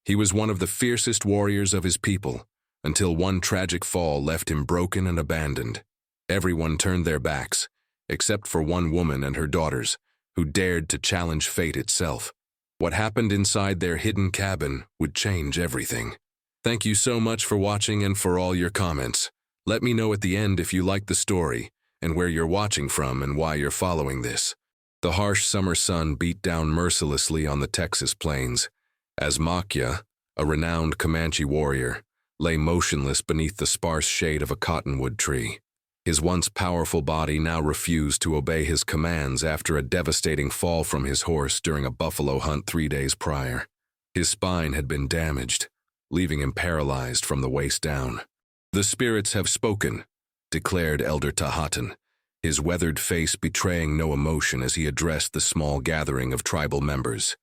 He was one of the fiercest warriors of his people, until one tragic fall left him broken and abandoned. Everyone turned their backs, except for one woman and her daughters, who dared to challenge fate itself. What happened inside their hidden cabin would change everything. Thank you so much for watching and for all your comments. Let me know at the end if you liked the story, and where you're watching from and why you're following this. The harsh summer sun beat down mercilessly on the Texas plains, as Makia, a renowned Comanche warrior, lay motionless beneath the sparse shade of a cottonwood tree. His once powerful body now refused to obey his commands after a devastating fall from his horse during a buffalo hunt 3 days prior. His spine had been damaged, leaving him paralyzed from the waist down. "The spirits have spoken," declared Elder Tahatan, his weathered face betraying no emotion as he addressed the small gathering of tribal members.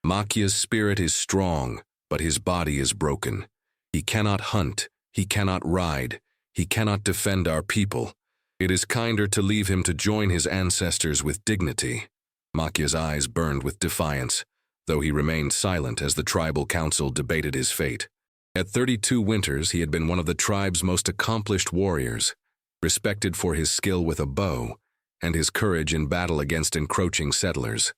"Makia's spirit is strong, but his body is broken. He cannot hunt, he cannot ride, he cannot defend our people. It is kinder to leave him to join his ancestors with dignity." Makia's eyes burned with defiance, though he remained silent as the tribal council debated his fate. At 32 winters, he had been one of the tribe's most accomplished warriors, respected for his skill with a bow and his courage in battle against encroaching settlers.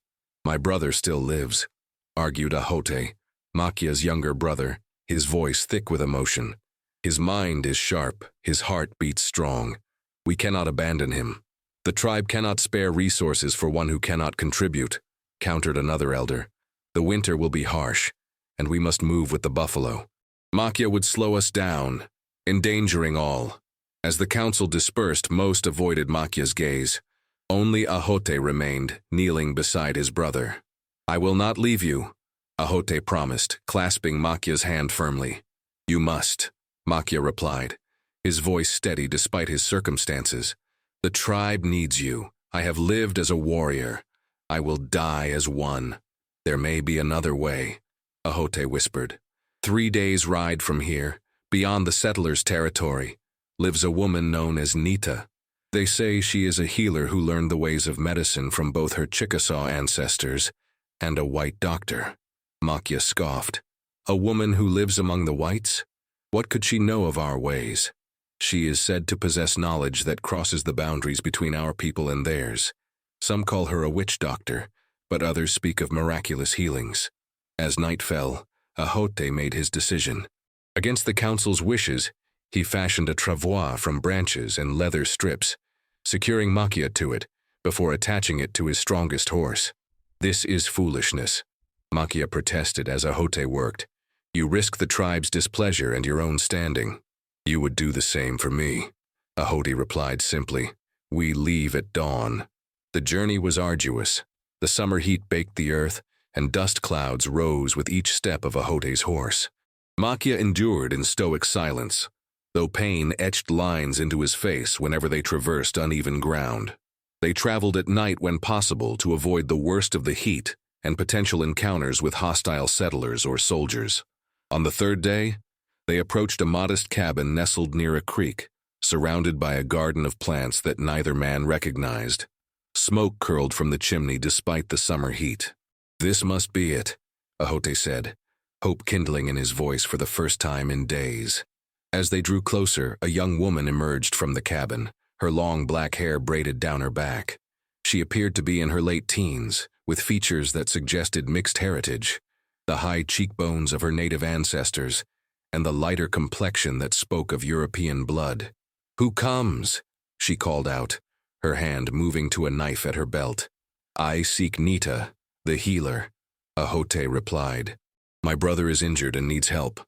"My brother still lives," argued Ahote, Makia's younger brother, his voice thick with emotion. "His mind is sharp, his heart beats strong. We cannot abandon him. The tribe cannot spare resources for one who cannot contribute," countered another elder. "The winter will be harsh, and we must move with the buffalo. Makia would slow us down, endangering all." As the council dispersed, most avoided Makia's gaze. Only Ahote remained, kneeling beside his brother. "I will not leave you," Ahote promised, clasping Makia's hand firmly. "You must," Makia replied, his voice steady despite his circumstances. "The tribe needs you. I have lived as a warrior. I will die as one. There may be another way," Ahote whispered. 3 days' ride from here, beyond the settlers' territory, lives a woman known as Nita. They say she is a healer who learned the ways of medicine from both her Chickasaw ancestors and a white doctor. Makia scoffed. "A woman who lives among the whites? What could she know of our ways? She is said to possess knowledge that crosses the boundaries between our people and theirs. Some call her a witch doctor, but others speak of miraculous healings." As night fell, Ahote made his decision. Against the council's wishes, he fashioned a travois from branches and leather strips, securing Makia to it before attaching it to his strongest horse. "This is foolishness," Makia protested as Ahote worked. "You risk the tribe's displeasure and your own standing." "You would do the same for me," Ahote replied simply. "We leave at dawn." The journey was arduous. The summer heat baked the earth, and dust clouds rose with each step of Ahote's horse. Makia endured in stoic silence, though pain etched lines into his face whenever they traversed uneven ground. They traveled at night when possible to avoid the worst of the heat and potential encounters with hostile settlers or soldiers. On the 3rd day, they approached a modest cabin nestled near a creek, surrounded by a garden of plants that neither man recognized. Smoke curled from the chimney despite the summer heat. "This must be it," Ahote said, hope kindling in his voice for the first time in days. As they drew closer, a young woman emerged from the cabin, her long black hair braided down her back. She appeared to be in her late teens, with features that suggested mixed heritage, the high cheekbones of her native ancestors, and the lighter complexion that spoke of European blood. "Who comes?" she called out, her hand moving to a knife at her belt. "I seek Nita, the healer," Ahote replied. "My brother is injured and needs help."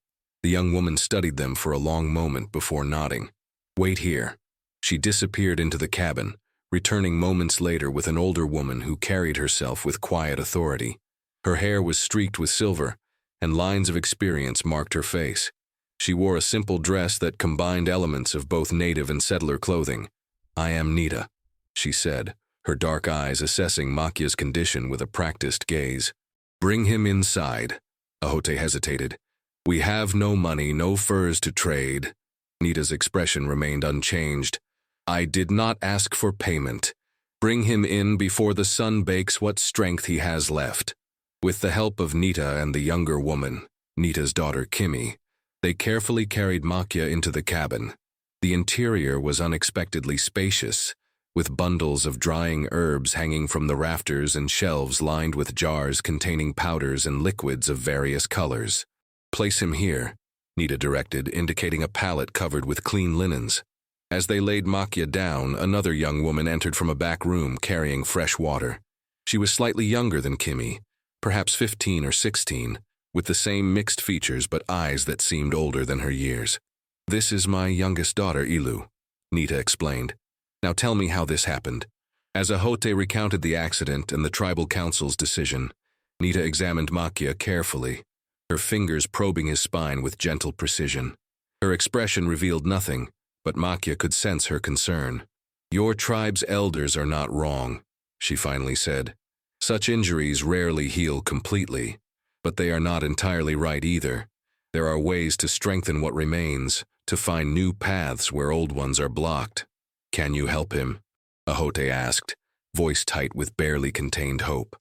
The young woman studied them for a long moment before nodding. "Wait here." She disappeared into the cabin, returning moments later with an older woman who carried herself with quiet authority. Her hair was streaked with silver, and lines of experience marked her face. She wore a simple dress that combined elements of both native and settler clothing. "I am Nita," she said, her dark eyes assessing Makia's condition with a practiced gaze. "Bring him inside." Ahote hesitated. "We have no money, no furs to trade." Nita's expression remained unchanged. "I did not ask for payment. Bring him in before the sun bakes what strength he has left." With the help of Nita and the younger woman, Nita's daughter Kimmy. They carefully carried Makya into the cabin. The interior was unexpectedly spacious, with bundles of drying herbs hanging from the rafters and shelves lined with jars containing powders and liquids of various colors. "Place him here," Nita directed, indicating a pallet covered with clean linens. As they laid Makya down, another young woman entered from a back room carrying fresh water. She was slightly younger than Kimmy, perhaps 15 or 16, with the same mixed features but eyes that seemed older than her years. "This is my youngest daughter, Ilu," Nita explained. "Now tell me how this happened." As Ahote recounted the accident and the tribal council's decision, Nita examined Makya carefully, her fingers probing his spine with gentle precision. Her expression revealed nothing, but Makya could sense her concern. "Your tribe's elders are not wrong," she finally said. "Such injuries rarely heal completely, but they are not entirely right either. There are ways to strengthen what remains, to find new paths where old ones are blocked." "Can you help him?" Ahote asked, voice tight with barely contained hope.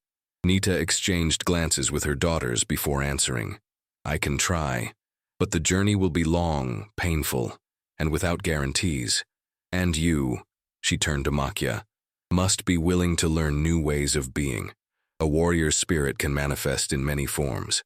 Nita exchanged glances with her daughters before answering. "I can try, but the journey will be long, painful, and without guarantees. And you," she turned to Makya, "must be willing to learn new ways of being. A warrior's spirit can manifest in many forms."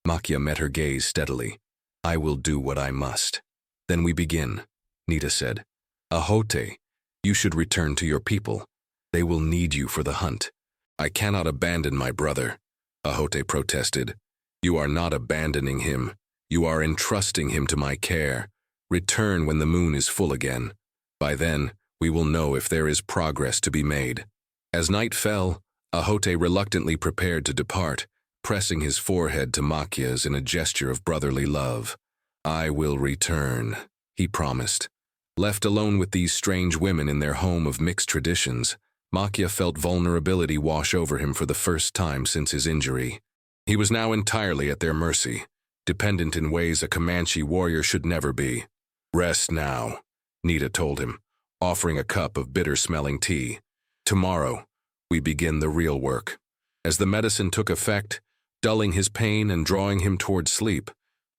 Makya met her gaze steadily. "I will do what I must." "Then we begin," Nita said. "Ahote, you should return to your people. They will need you for the hunt." "I cannot abandon my brother," Ahote protested. "You are not abandoning him. You are entrusting him to my care. Return when the moon is full again. By then, we will know if there is progress to be made." As night fell, Ahote reluctantly prepared to depart, pressing his forehead to Makya's in a gesture of brotherly love. "I will return," he promised. Left alone with these strange women in their home of mixed traditions, Makya felt vulnerability wash over him for the first time since his injury. He was now entirely at their mercy, dependent in ways a Comanche warrior should never be. "Rest now," Nita told him, offering a cup of bitter-smelling tea. "Tomorrow, we begin the real work." As the medicine took effect, dulling his pain and drawing him toward sleep,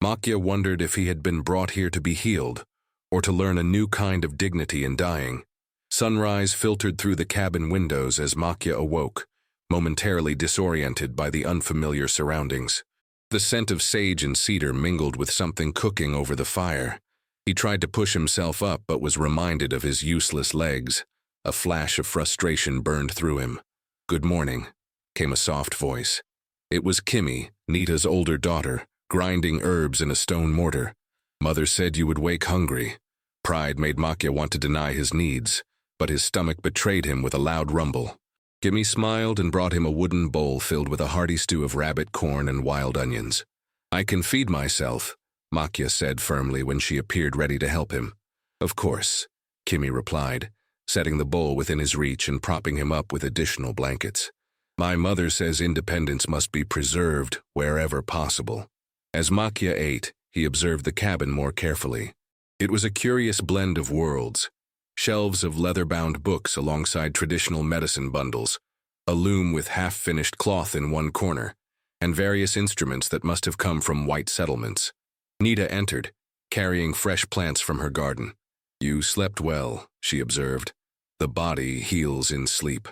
Makya wondered if he had been brought here to be healed, or to learn a new kind of dignity in dying. Sunrise filtered through the cabin windows as Makya awoke, momentarily disoriented by the unfamiliar surroundings. The scent of sage and cedar mingled with something cooking over the fire. He tried to push himself up but was reminded of his useless legs. A flash of frustration burned through him. "Good morning," came a soft voice. It was Kimmy, Nita's older daughter, grinding herbs in a stone mortar. "Mother said you would wake hungry." Pride made Makya want to deny his needs, but his stomach betrayed him with a loud rumble. Kimmy smiled and brought him a wooden bowl filled with a hearty stew of rabbit corn and wild onions. "I can feed myself," Makya said firmly when she appeared ready to help him. "Of course," Kimmy replied, setting the bowl within his reach and propping him up with additional blankets. "My mother says independence must be preserved wherever possible." As Makya ate, he observed the cabin more carefully. It was a curious blend of worlds. Shelves of leather-bound books alongside traditional medicine bundles, a loom with half-finished cloth in one corner, and various instruments that must have come from white settlements. Nita entered, carrying fresh plants from her garden. "You slept well," she observed. "The body heals in sleep."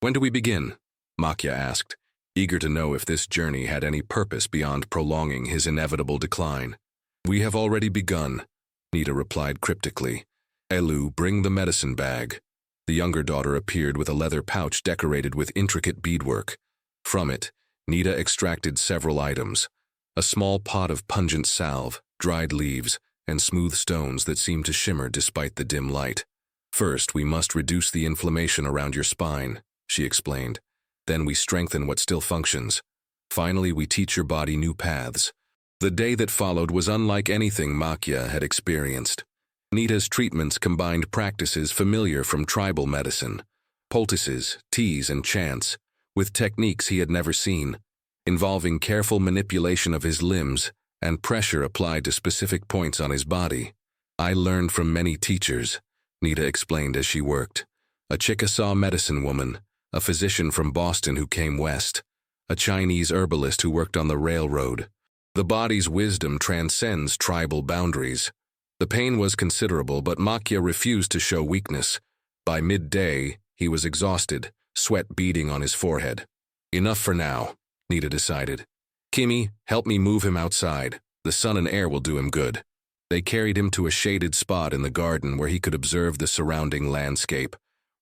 "When do we begin?" Makya asked, eager to know if this journey had any purpose beyond prolonging his inevitable decline. "We have already begun," Nita replied cryptically. "Elu, bring the medicine bag." The younger daughter appeared with a leather pouch decorated with intricate beadwork. From it, Nita extracted several items: a small pot of pungent salve, dried leaves, and smooth stones that seemed to shimmer despite the dim light. "First, we must reduce the inflammation around your spine," she explained. "Then we strengthen what still functions. Finally, we teach your body new paths." The day that followed was unlike anything Makya had experienced. Nita's treatments combined practices familiar from tribal medicine, poultices, teas, and chants, with techniques he had never seen, involving careful manipulation of his limbs and pressure applied to specific points on his body. "I learned from many teachers," Nita explained as she worked. "A Chickasaw medicine woman, a physician from Boston who came west, a Chinese herbalist who worked on the railroad. The body's wisdom transcends tribal boundaries. The pain was considerable, but Makya refused to show weakness. By midday, he was exhausted, sweat beading on his forehead. Enough for now, Nita decided. Kimi, help me move him outside. The sun and air will do him good. They carried him to a shaded spot in the garden where he could observe the surrounding landscape.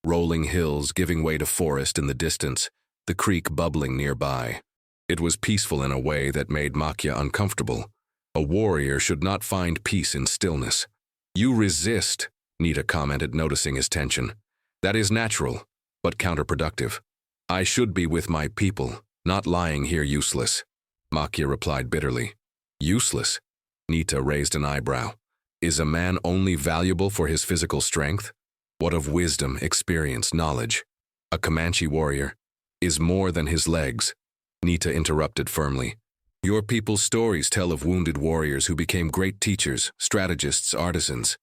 Rolling hills giving way to forest in the distance, the creek bubbling nearby. It was peaceful in a way that made Makya uncomfortable. A warrior should not find peace in stillness. You resist, Nita commented, noticing his tension. That is natural, but counterproductive. I should be with my people, not lying here useless. Makya replied bitterly. Useless? Nita raised an eyebrow. Is a man only valuable for his physical strength? What of wisdom, experience, knowledge? A Comanche warrior is more than his legs. Nita interrupted firmly. Your people's stories tell of wounded warriors who became great teachers, strategists, artisans.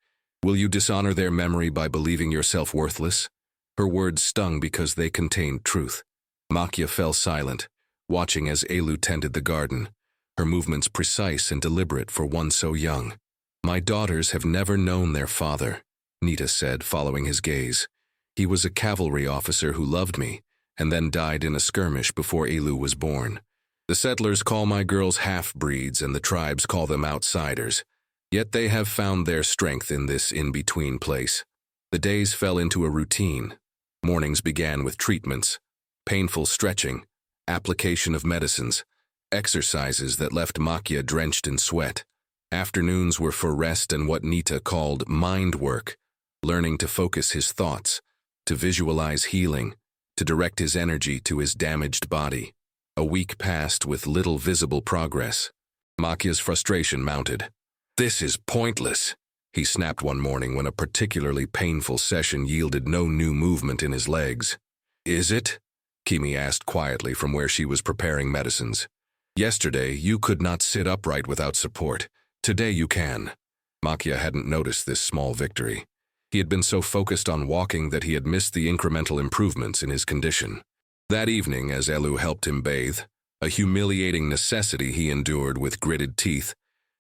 Will you dishonor their memory by believing yourself worthless? Her words stung because they contained truth. Makya fell silent, watching as Elu tended the garden, her movements precise and deliberate for one so young. My daughters have never known their father, Nita said, following his gaze. He was a cavalry officer who loved me, and then died in a skirmish before Elu was born. The settlers call my girls half-breeds and the tribes call them outsiders. Yet they have found their strength in this in-between place. The days fell into a routine. Mornings began with treatments, painful stretching, application of medicines, exercises that left Makya drenched in sweat. Afternoons were for rest and what Nita called mind work, learning to focus his thoughts, to visualize healing, to direct his energy to his damaged body. A week passed with little visible progress. Makya's frustration mounted. This is pointless, he snapped one morning when a particularly painful session yielded no new movement in his legs. Is it? Kimi asked quietly from where she was preparing medicines. Yesterday, you could not sit upright without support. Today you can. Makya hadn't noticed this small victory. He had been so focused on walking that he had missed the incremental improvements in his condition. That evening, as Elu helped him bathe, a humiliating necessity he endured with gritted teeth,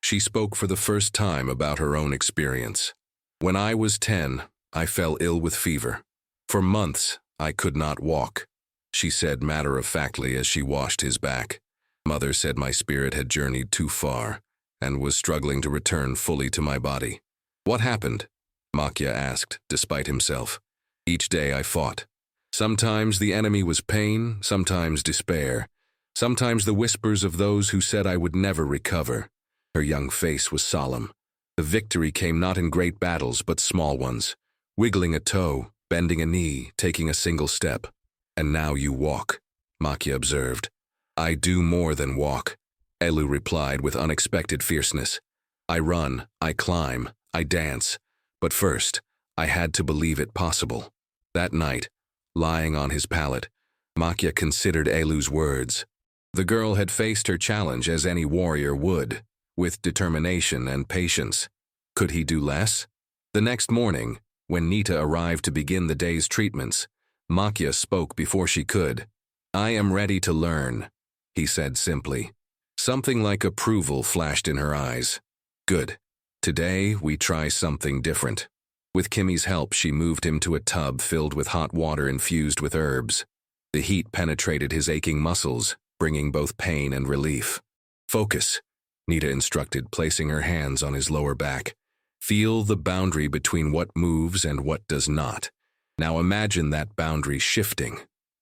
she spoke for the first time about her own experience. When I was 10, I fell ill with fever. For months, I could not walk, she said matter-of-factly as she washed his back. Mother said my spirit had journeyed too far and was struggling to return fully to my body. What happened? Makya asked, despite himself. Each day I fought. Sometimes the enemy was pain, sometimes despair, sometimes the whispers of those who said I would never recover. Her young face was solemn. The victory came not in great battles, but small ones. Wiggling a toe, bending a knee, taking a single step. And now you walk, Makya observed. I do more than walk, Elu replied with unexpected fierceness. I run, I climb, I dance. But first, I had to believe it possible. That night, lying on his pallet, Makya considered Elu's words. The girl had faced her challenge as any warrior would, with determination and patience. Could he do less? The next morning, when Nita arrived to begin the day's treatments, Makya spoke before she could. I am ready to learn, he said simply. Something like approval flashed in her eyes. Good. Today, we try something different. With Kimi's help, she moved him to a tub filled with hot water infused with herbs. The heat penetrated his aching muscles, bringing both pain and relief. Focus, Nita instructed, placing her hands on his lower back. Feel the boundary between what moves and what does not. Now imagine that boundary shifting,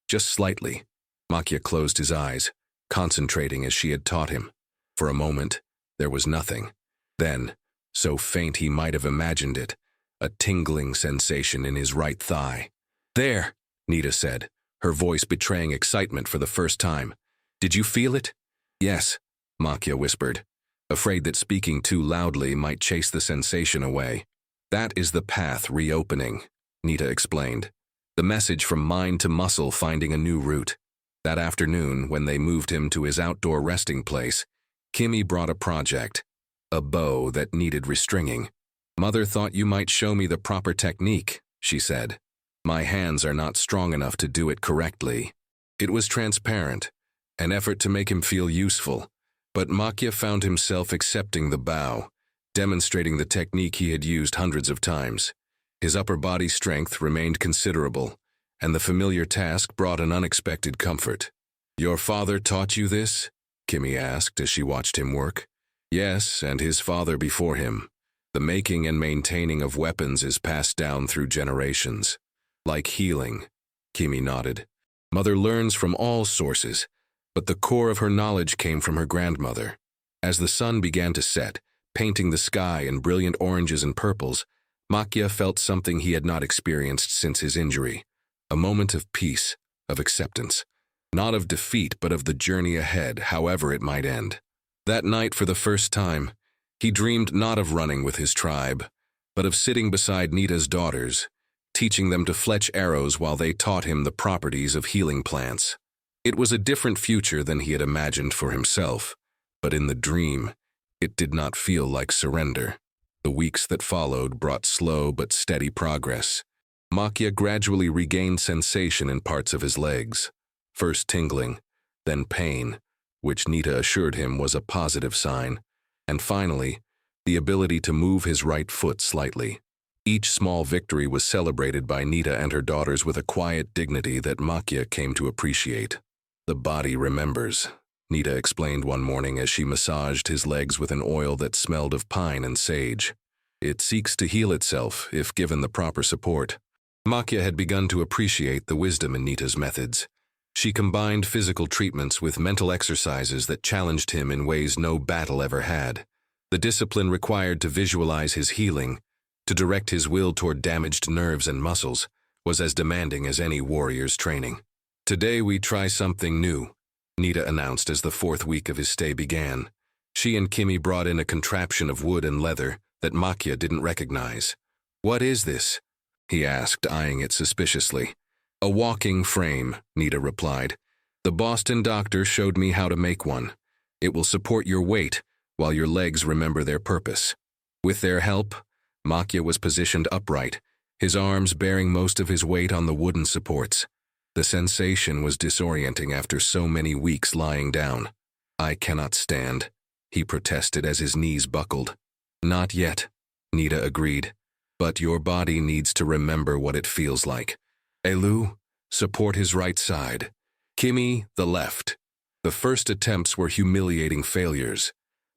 just slightly. Makya closed his eyes, concentrating as she had taught him. For a moment, there was nothing. Then, so faint he might have imagined it, a tingling sensation in his right thigh. There, Nita said, her voice betraying excitement for the first time. Did you feel it? Yes, Makya whispered, afraid that speaking too loudly might chase the sensation away. That is the path reopening, Nita explained. The message from mind to muscle finding a new route. That afternoon, when they moved him to his outdoor resting place, Kimi brought a project. A bow that needed restringing. Mother thought you might show me the proper technique, she said. My hands are not strong enough to do it correctly. It was transparent, an effort to make him feel useful, But Makya found himself accepting the bow, demonstrating the technique he had used hundreds of times. His upper body strength remained considerable, and the familiar task brought an unexpected comfort. "Your father taught you this?" Kimmy asked as she watched him work. "Yes, and his father before him. The making and maintaining of weapons is passed down through generations. Like healing," Kimmy nodded. "Mother learns from all sources, but the core of her knowledge came from her grandmother." As the sun began to set, painting the sky in brilliant oranges and purples, Makya felt something he had not experienced since his injury. A moment of peace, of acceptance. Not of defeat, but of the journey ahead, however it might end. That night, for the first time, he dreamed not of running with his tribe, but of sitting beside Nita's daughters, teaching them to fletch arrows while they taught him the properties of healing plants. It was a different future than he had imagined for himself, but in the dream, it did not feel like surrender. The weeks that followed brought slow but steady progress. Makya gradually regained sensation in parts of his legs, first tingling, then pain, which Nita assured him was a positive sign, and finally, the ability to move his right foot slightly. Each small victory was celebrated by Nita and her daughters with a quiet dignity that Makya came to appreciate. "The body remembers," Nita explained one morning as she massaged his legs with an oil that smelled of pine and sage. "It seeks to heal itself if given the proper support." Makya had begun to appreciate the wisdom in Nita's methods. She combined physical treatments with mental exercises that challenged him in ways no battle ever had. The discipline required to visualize his healing, to direct his will toward damaged nerves and muscles, was as demanding as any warrior's training. "Today we try something new," Nita announced as the fourth week of his stay began. She and Kimmy brought in a contraption of wood and leather that Makya didn't recognize. "What is this?" he asked, eyeing it suspiciously. "A walking frame," Nita replied. "The Boston doctor showed me how to make one. It will support your weight while your legs remember their purpose." With their help, Makya was positioned upright, his arms bearing most of his weight on the wooden supports. The sensation was disorienting after so many weeks lying down. "I cannot stand," he protested as his knees buckled. "Not yet," Nita agreed. "But your body needs to remember what it feels like. Elu, support his right side. Kimmy, the left." The first attempts were humiliating failures.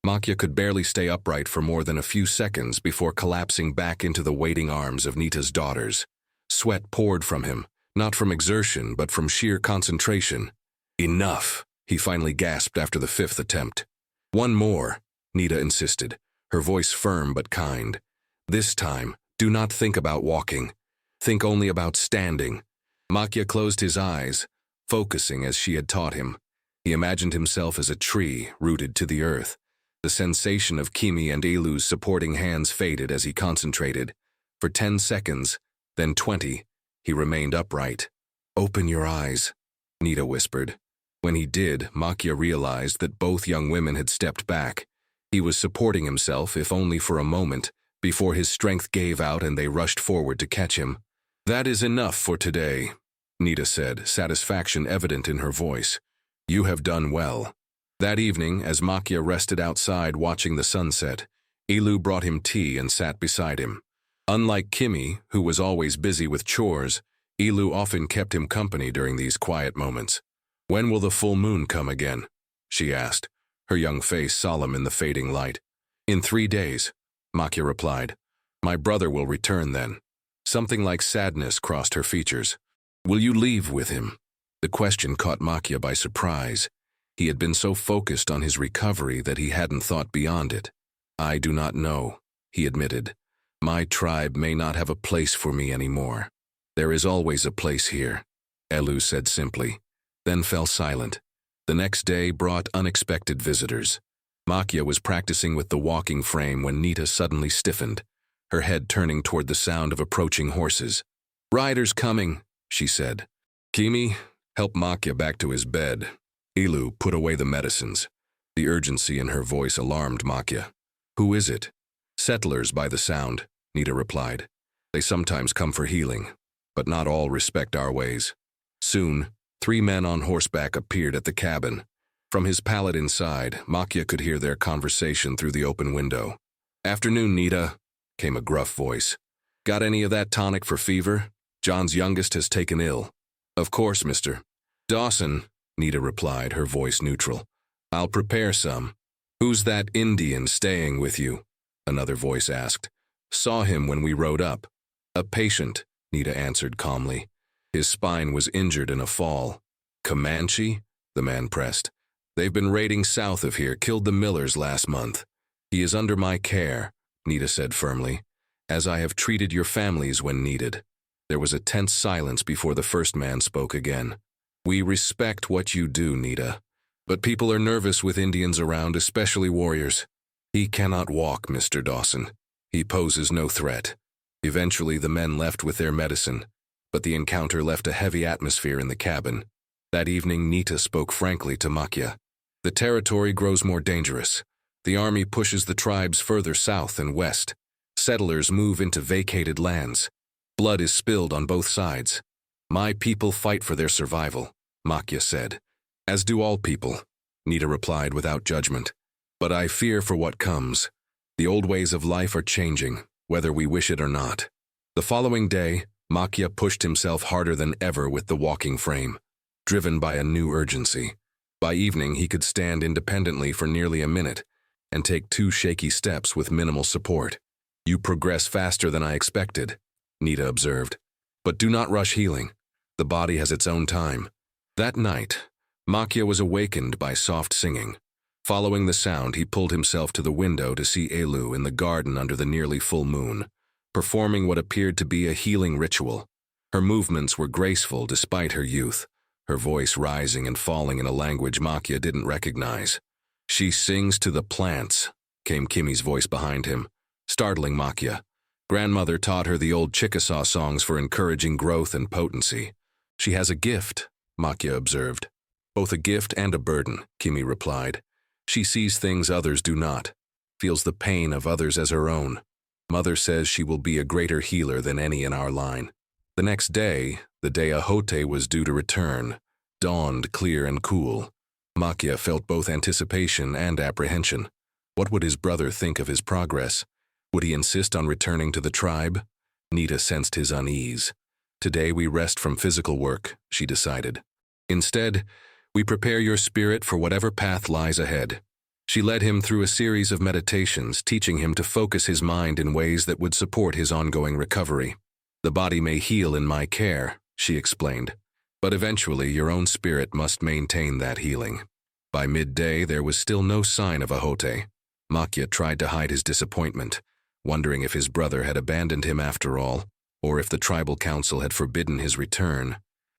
Makya could barely stay upright for more than a few seconds before collapsing back into the waiting arms of Nita's daughters. Sweat poured from him, not from exertion but from sheer concentration. "Enough," he finally gasped after the fifth attempt. "One more," Nita insisted, her voice firm but kind. "This time, do not think about walking. Think only about standing." Makya closed his eyes, focusing as she had taught him. He imagined himself as a tree rooted to the earth. The sensation of Kimmy and Elu's supporting hands faded as he concentrated. For 10 seconds, then 20, he remained upright. "Open your eyes," Nita whispered. When he did, Makya realized that both young women had stepped back. He was supporting himself, if only for a moment, before his strength gave out and they rushed forward to catch him. "That is enough for today," Nita said, satisfaction evident in her voice. "You have done well." That evening, as Makya rested outside watching the sunset, Elu brought him tea and sat beside him. Unlike Kimmy, who was always busy with chores, Elu often kept him company during these quiet moments. "When will the full moon come again?" she asked, her young face solemn in the fading light. "In 3 days," Makya replied. "My brother will return then." Something like sadness crossed her features. "Will you leave with him?" The question caught Makya by surprise. He had been so focused on his recovery that he hadn't thought beyond it. "I do not know," he admitted. "My tribe may not have a place for me anymore." "There is always a place here," Elu said simply, then fell silent. The next day brought unexpected visitors. Makya was practicing with the walking frame when Nita suddenly stiffened, her head turning toward the sound of approaching horses. "Riders coming," she said. "Kimmy, help Makya back to his bed." Elu put away the medicines. The urgency in her voice alarmed Makya. "Who is it?" "Settlers by the sound," Nita replied. "They sometimes come for healing, but not all respect our ways." Soon, 3 men on horseback appeared at the cabin. From his pallet inside, Makya could hear their conversation through the open window. "Afternoon, Nita," came a gruff voice. "Got any of that tonic for fever? John's youngest has taken ill." "Of course, Mr. Dawson," Nita replied, her voice neutral. "I'll prepare some." "Who's that Indian staying with you?" another voice asked. "Saw him when we rode up." "A patient," Nita answered calmly. "His spine was injured in a fall." "Comanche?" the man pressed. "They've been raiding south of here, killed the Millers last month. He is under my care," Nita said firmly, "as I have treated your families when needed." There was a tense silence before the first man spoke again. "We respect what you do, Nita, but people are nervous with Indians around, especially warriors. He cannot walk, Mr. Dawson. He poses no threat." Eventually, the men left with their medicine, but the encounter left a heavy atmosphere in the cabin. That evening, Nita spoke frankly to Makya. "The territory grows more dangerous. The army pushes the tribes further south and west. Settlers move into vacated lands. Blood is spilled on both sides. My people fight for their survival," Makya said. "As do all people," Nita replied without judgment. "But I fear for what comes. The old ways of life are changing, whether we wish it or not." The following day, Makya pushed himself harder than ever with the walking frame, driven by a new urgency. By evening, he could stand independently for nearly a minute and take 2 shaky steps with minimal support. "You progress faster than I expected," Nita observed. "But do not rush healing. The body has its own time." That night, Makya was awakened by soft singing. Following the sound, he pulled himself to the window to see Elu in the garden under the nearly full moon, performing what appeared to be a healing ritual. Her movements were graceful despite her youth, her voice rising and falling in a language Makya didn't recognize. "She sings to the plants," came Kimmy's voice behind him, startling Makya. Grandmother taught her the old Chickasaw songs for encouraging growth and potency. "She has a gift," Makya observed. "Both a gift and a burden," Kimmy replied. "She sees things others do not, feels the pain of others as her own. Mother says she will be a greater healer than any in our line." The next day, the day Ahote was due to return, dawned clear and cool. Makya felt both anticipation and apprehension. What would his brother think of his progress? Would he insist on returning to the tribe? Nita sensed his unease. "Today we rest from physical work," she decided. "Instead, we prepare your spirit for whatever path lies ahead." She led him through a series of meditations, teaching him to focus his mind in ways that would support his ongoing recovery. "The body may heal in my care," she explained, "but eventually your own spirit must maintain that healing." By midday, there was still no sign of Ahote. Makya tried to hide his disappointment, wondering if his brother had abandoned him after all, or if the tribal council had forbidden his return.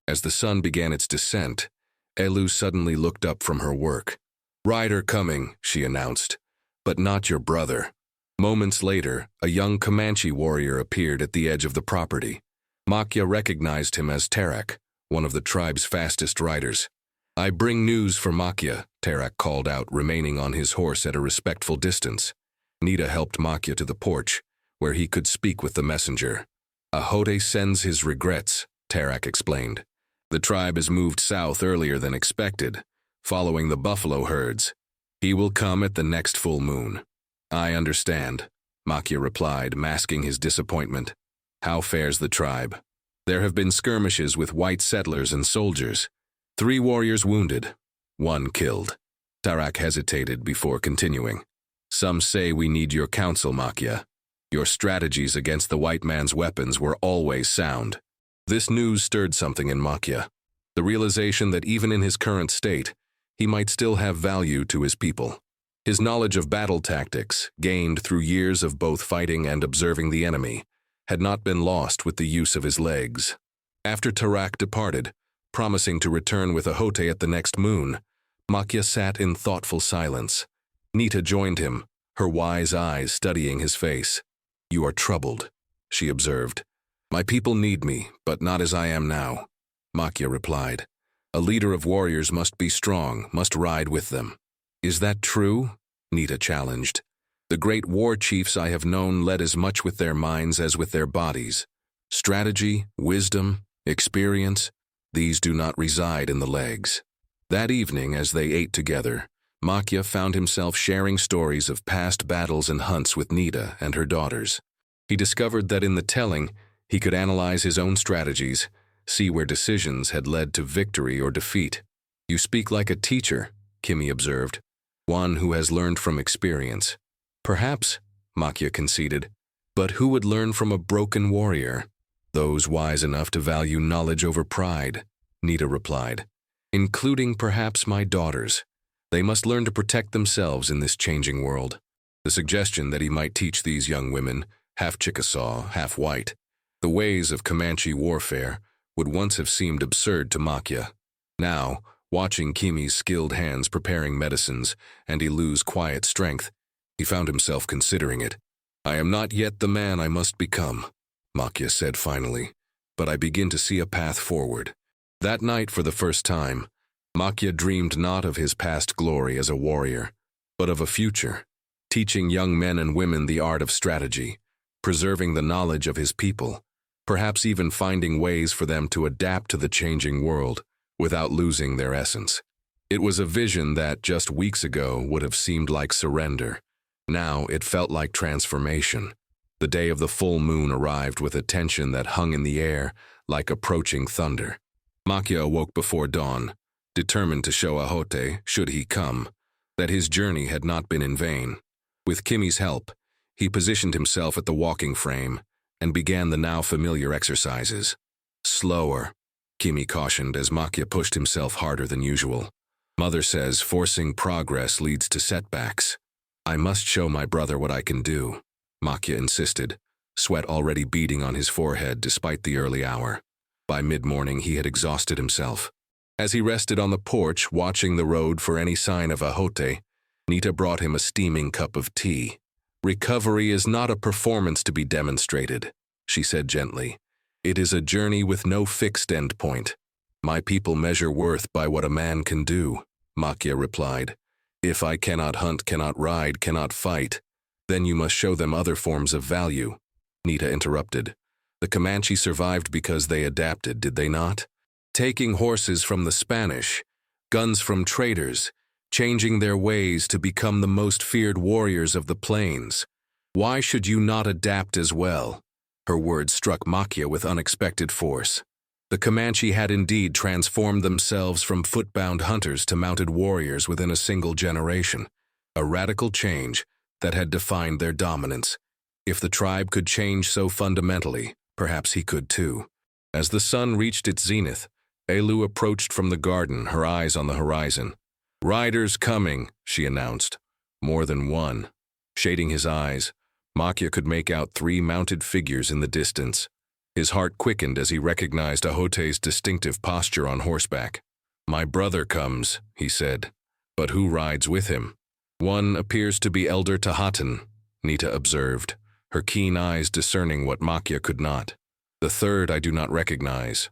As the sun began its descent, Elu suddenly looked up from her work. "Rider coming," she announced, "but not your brother." Moments later, a young Comanche warrior appeared at the edge of the property. Makya recognized him as Tarak, one of the tribe's fastest riders. "I bring news for Makya," Tarak called out, remaining on his horse at a respectful distance. Nita helped Makya to the porch, where he could speak with the messenger. "Ahote sends his regrets," Tarak explained. "The tribe has moved south earlier than expected, following the buffalo herds. He will come at the next full moon." "I understand," Makya replied, masking his disappointment. "How fares the tribe?" "There have been skirmishes with white settlers and soldiers. 3 warriors wounded, 1 killed." Tarak hesitated before continuing. "Some say we need your counsel, Makya. Your strategies against the white man's weapons were always sound." This news stirred something in Makya, the realization that even in his current state, he might still have value to his people. His knowledge of battle tactics, gained through years of both fighting and observing the enemy, had not been lost with the use of his legs. After Tarak departed, promising to return with Ahote at the next moon, Makya sat in thoughtful silence. Nita joined him, her wise eyes studying his face. "You are troubled," she observed. "My people need me, but not as I am now," Makya replied. "A leader of warriors must be strong, must ride with them." "Is that true?" Nita challenged. "The great war chiefs I have known led as much with their minds as with their bodies. Strategy, wisdom, experience, these do not reside in the legs. That evening, as they ate together, Makya found himself sharing stories of past battles and hunts with Nita and her daughters. He discovered that in the telling, he could analyze his own strategies, see where decisions had led to victory or defeat. "You speak like a teacher," Kimi observed, "one who has learned from experience." "Perhaps," Makya conceded, "but who would learn from a broken warrior?" "Those wise enough to value knowledge over pride," Nita replied, "including perhaps my daughters. They must learn to protect themselves in this changing world." The suggestion that he might teach these young women, half Chickasaw, half white, the ways of Comanche warfare would once have seemed absurd to Makya. Now, watching Kimi's skilled hands preparing medicines and Ilu's quiet strength, he found himself considering it. "I am not yet the man I must become," Makya said finally, "but I begin to see a path forward." That night, for the first time, Makya dreamed not of his past glory as a warrior, but of a future, teaching young men and women the art of strategy, preserving the knowledge of his people, perhaps even finding ways for them to adapt to the changing world without losing their essence. It was a vision that, just weeks ago, would have seemed like surrender. Now it felt like transformation. The day of the full moon arrived with a tension that hung in the air like approaching thunder. Makya awoke before dawn, determined to show Ahote, should he come, that his journey had not been in vain. With Kimi's help, he positioned himself at the walking frame and began the now familiar exercises. "Slower," Kimi cautioned as Makya pushed himself harder than usual. "Mother says forcing progress leads to setbacks." "I must show my brother what I can do," Makya insisted, sweat already beading on his forehead despite the early hour. By mid-morning, he had exhausted himself. As he rested on the porch, watching the road for any sign of Ahote, Nita brought him a steaming cup of tea. "Recovery is not a performance to be demonstrated," she said gently. "It is a journey with no fixed endpoint. My people measure worth by what a man can do," Makya replied. "If I cannot hunt, cannot ride, cannot fight, then you must show them other forms of value," Nita interrupted. "The Comanche survived because they adapted, did they not? Taking horses from the Spanish, guns from traders, changing their ways to become the most feared warriors of the plains. Why should you not adapt as well?" Her words struck Makya with unexpected force. The Comanche had indeed transformed themselves from foot-bound hunters to mounted warriors within a single generation, a radical change that had defined their dominance. If the tribe could change so fundamentally, perhaps he could too. As the sun reached its zenith, Ilu approached from the garden, her eyes on the horizon. "Riders coming," she announced. More than one. Shading his eyes, Makya could make out 3 mounted figures in the distance. His heart quickened as he recognized Ahote's distinctive posture on horseback. "My brother comes," he said. "But who rides with him?" "One appears to be Elder Tahatan," Nita observed, her keen eyes discerning what Makya could not. "The third I do not recognize."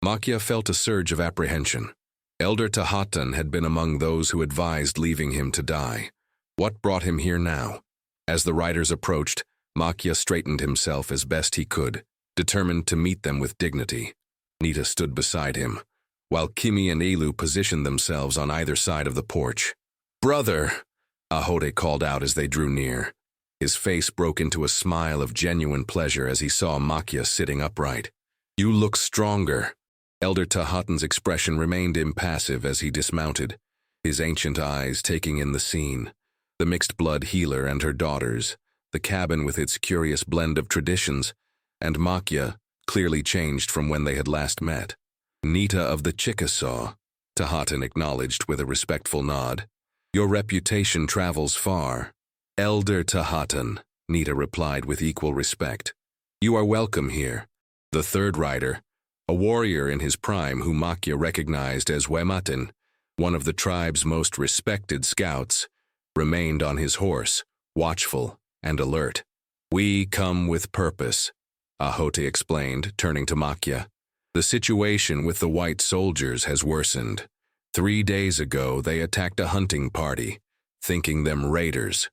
Makya felt a surge of apprehension. Elder Tahatan had been among those who advised leaving him to die. What brought him here now? As the riders approached, Makya straightened himself as best he could, determined to meet them with dignity. Nita stood beside him, while Kimi and Ilu positioned themselves on either side of the porch. "Brother!" Ahote called out as they drew near. His face broke into a smile of genuine pleasure as he saw Makya sitting upright. "You look stronger." Elder Tahatan's expression remained impassive as he dismounted, his ancient eyes taking in the scene. The mixed-blood healer and her daughters, the cabin with its curious blend of traditions, and Makya, clearly changed from when they had last met. "Nita of the Chickasaw," Tahatan acknowledged with a respectful nod. "Your reputation travels far." "Elder Tahatan," Nita replied with equal respect. "You are welcome here." The third rider, a warrior in his prime who Makya recognized as Wematin, one of the tribe's most respected scouts, remained on his horse, watchful and alert. "We come with purpose," Ahote explained, turning to Makya. "The situation with the white soldiers has worsened. 3 days ago they attacked a hunting party, thinking them raiders.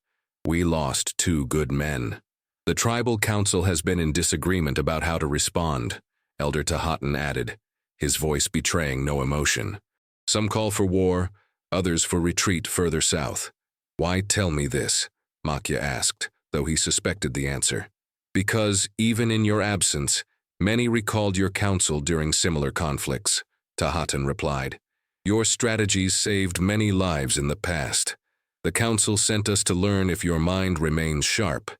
We lost 2 good men. The tribal council has been in disagreement about how to respond," Elder Tahatan added, his voice betraying no emotion. Some call for war, others for retreat further south. Why tell me this? Makya asked, though he suspected the answer. Because, even in your absence, many recalled your counsel during similar conflicts, Tahatan replied. Your strategies saved many lives in the past. The council sent us to learn if your mind remains sharp,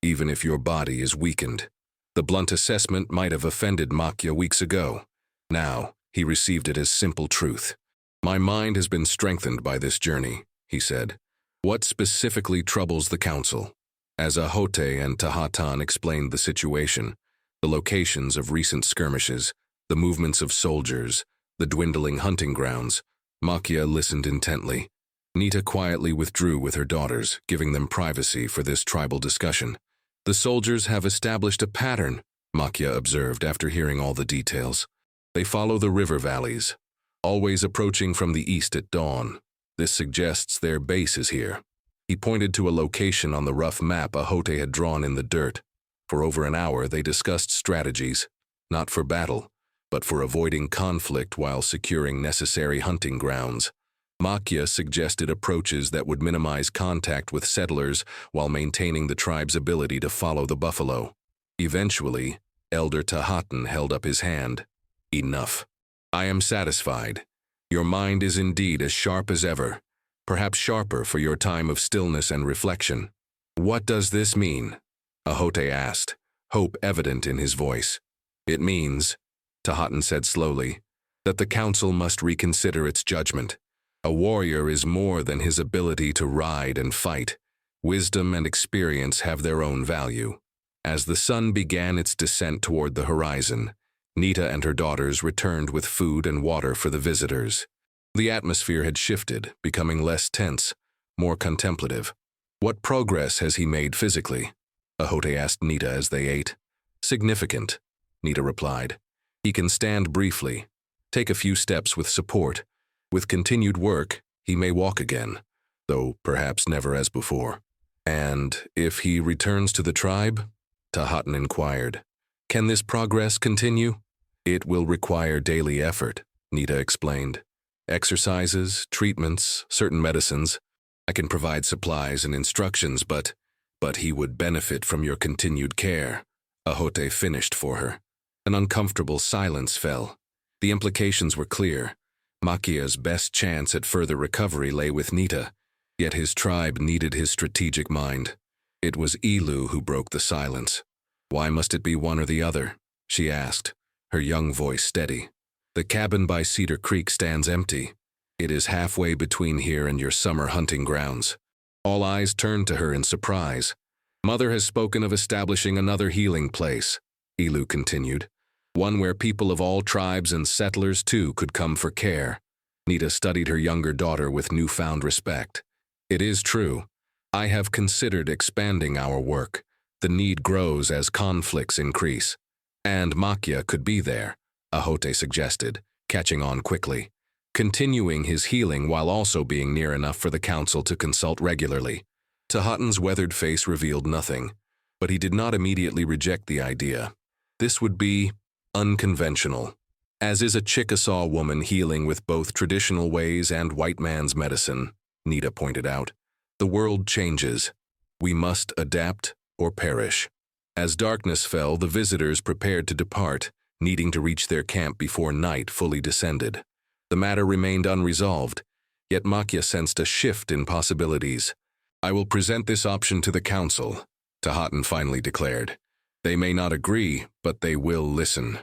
even if your body is weakened. The blunt assessment might have offended Makya weeks ago. Now, he received it as simple truth. My mind has been strengthened by this journey, he said. What specifically troubles the council? As Ahote and Tahatan explained the situation, the locations of recent skirmishes, the movements of soldiers, the dwindling hunting grounds, Makya listened intently. Nita quietly withdrew with her daughters, giving them privacy for this tribal discussion. The soldiers have established a pattern, Makya observed after hearing all the details. They follow the river valleys, always approaching from the east at dawn. This suggests their base is here. He pointed to a location on the rough map Ahote had drawn in the dirt. For over an hour they discussed strategies, not for battle, but for avoiding conflict while securing necessary hunting grounds. Makya suggested approaches that would minimize contact with settlers while maintaining the tribe's ability to follow the buffalo. Eventually, Elder Tahatan held up his hand. Enough. I am satisfied. Your mind is indeed as sharp as ever, perhaps sharper for your time of stillness and reflection. What does this mean? Ahote asked, hope evident in his voice. It means, Tahatan said slowly, that the council must reconsider its judgment. A warrior is more than his ability to ride and fight. Wisdom and experience have their own value. As the sun began its descent toward the horizon, Nita and her daughters returned with food and water for the visitors. The atmosphere had shifted, becoming less tense, more contemplative. What progress has he made physically? Ahote asked Nita as they ate. Significant, Nita replied. He can stand briefly, take a few steps with support. With continued work, he may walk again, though perhaps never as before. And if he returns to the tribe? Tahatan inquired. Can this progress continue? It will require daily effort, Nita explained. Exercises, treatments, certain medicines. I can provide supplies and instructions, but he would benefit from your continued care, Ahote finished for her. An uncomfortable silence fell. The implications were clear. Makya's best chance at further recovery lay with Nita, yet his tribe needed his strategic mind. It was Elu who broke the silence. Why must it be one or the other? She asked, her young voice steady. The cabin by Cedar Creek stands empty. It is halfway between here and your summer hunting grounds. All eyes turned to her in surprise. Mother has spoken of establishing another healing place, Elu continued. One where people of all tribes and settlers too could come for care. Nita studied her younger daughter with newfound respect. It is true. I have considered expanding our work. The need grows as conflicts increase. And Makya could be there, Ahote suggested, catching on quickly. Continuing his healing while also being near enough for the council to consult regularly. Tahatan's weathered face revealed nothing, but he did not immediately reject the idea. This would be unconventional, as is a Chickasaw woman healing with both traditional ways and white man's medicine, Nita pointed out. The world changes. We must adapt or perish. As darkness fell, the visitors prepared to depart, needing to reach their camp before night fully descended. The matter remained unresolved, yet Makya sensed a shift in possibilities. I will present this option to the council, Tahatan finally declared. They may not agree, but they will listen.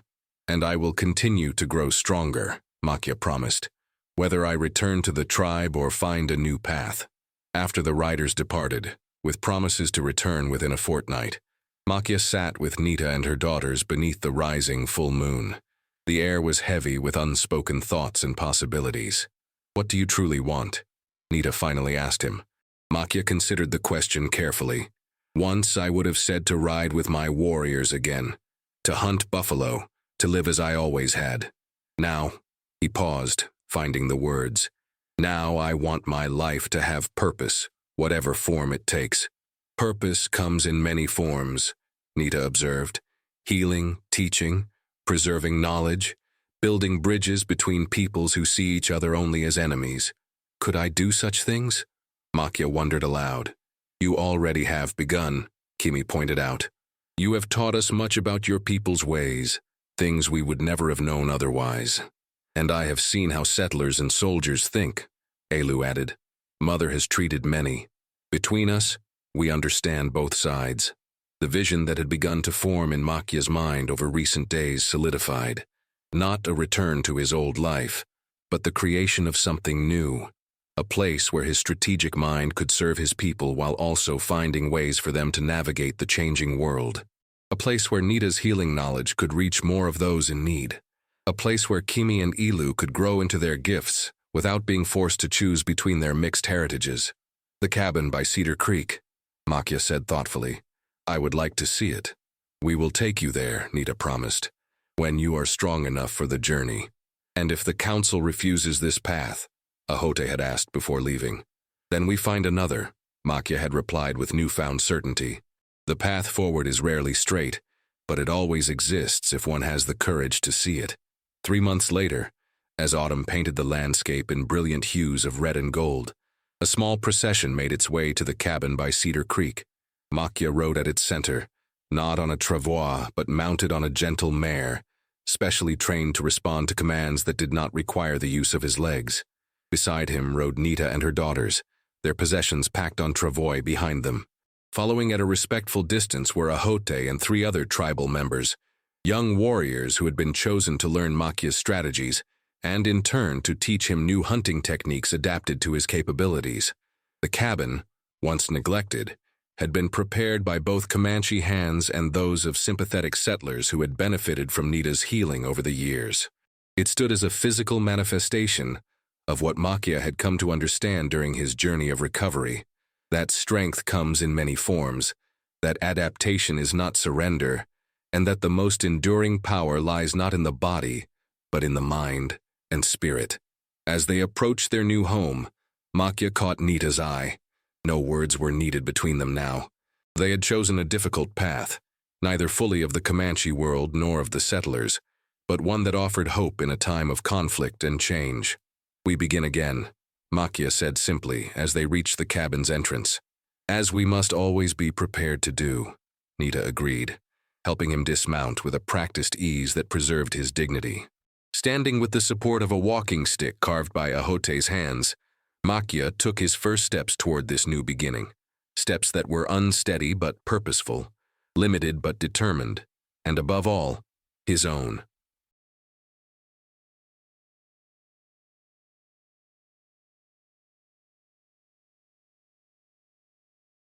And I will continue to grow stronger, Makya promised, whether I return to the tribe or find a new path. After the riders departed, with promises to return within a fortnight, Makya sat with Nita and her daughters beneath the rising full moon. The air was heavy with unspoken thoughts and possibilities. What do you truly want? Nita finally asked him. Makya considered the question carefully. Once I would have said to ride with my warriors again, to hunt buffalo, to live as I always had. Now, he paused, finding the words. Now I want my life to have purpose, whatever form it takes. Purpose comes in many forms, Nita observed. Healing, teaching, preserving knowledge, building bridges between peoples who see each other only as enemies. Could I do such things? Makya wondered aloud. You already have begun, Kimi pointed out. You have taught us much about your people's ways, things we would never have known otherwise. And I have seen how settlers and soldiers think, Elu added. Mother has treated many. Between us, we understand both sides. The vision that had begun to form in Makya's mind over recent days solidified. Not a return to his old life, but the creation of something new. A place where his strategic mind could serve his people while also finding ways for them to navigate the changing world. A place where Nita's healing knowledge could reach more of those in need. A place where Kimi and Elu could grow into their gifts without being forced to choose between their mixed heritages. The cabin by Cedar Creek, Makya said thoughtfully. I would like to see it. We will take you there, Nita promised, when you are strong enough for the journey. And if the council refuses this path, Ahote had asked before leaving. Then we find another, Makya had replied with newfound certainty. The path forward is rarely straight, but it always exists if one has the courage to see it. 3 months later, as autumn painted the landscape in brilliant hues of red and gold, a small procession made its way to the cabin by Cedar Creek. Makya rode at its center, not on a travois but mounted on a gentle mare, specially trained to respond to commands that did not require the use of his legs. Beside him rode Nita and her daughters, their possessions packed on travois behind them. Following at a respectful distance were Ahote and 3 other tribal members, young warriors who had been chosen to learn Makya's strategies and in turn to teach him new hunting techniques adapted to his capabilities. The cabin, once neglected, had been prepared by both Comanche hands and those of sympathetic settlers who had benefited from Nita's healing over the years. It stood as a physical manifestation of what Makya had come to understand during his journey of recovery, that strength comes in many forms, that adaptation is not surrender, and that the most enduring power lies not in the body, but in the mind and spirit. As they approached their new home, Makya caught Nita's eye. No words were needed between them now. They had chosen a difficult path, neither fully of the Comanche world nor of the settlers, but one that offered hope in a time of conflict and change. We begin again, Makya said simply as they reached the cabin's entrance. As we must always be prepared to do, Nita agreed, helping him dismount with a practiced ease that preserved his dignity. Standing with the support of a walking stick carved by Ahote's hands, Makya took his first steps toward this new beginning, steps that were unsteady but purposeful, limited but determined, and above all, his own.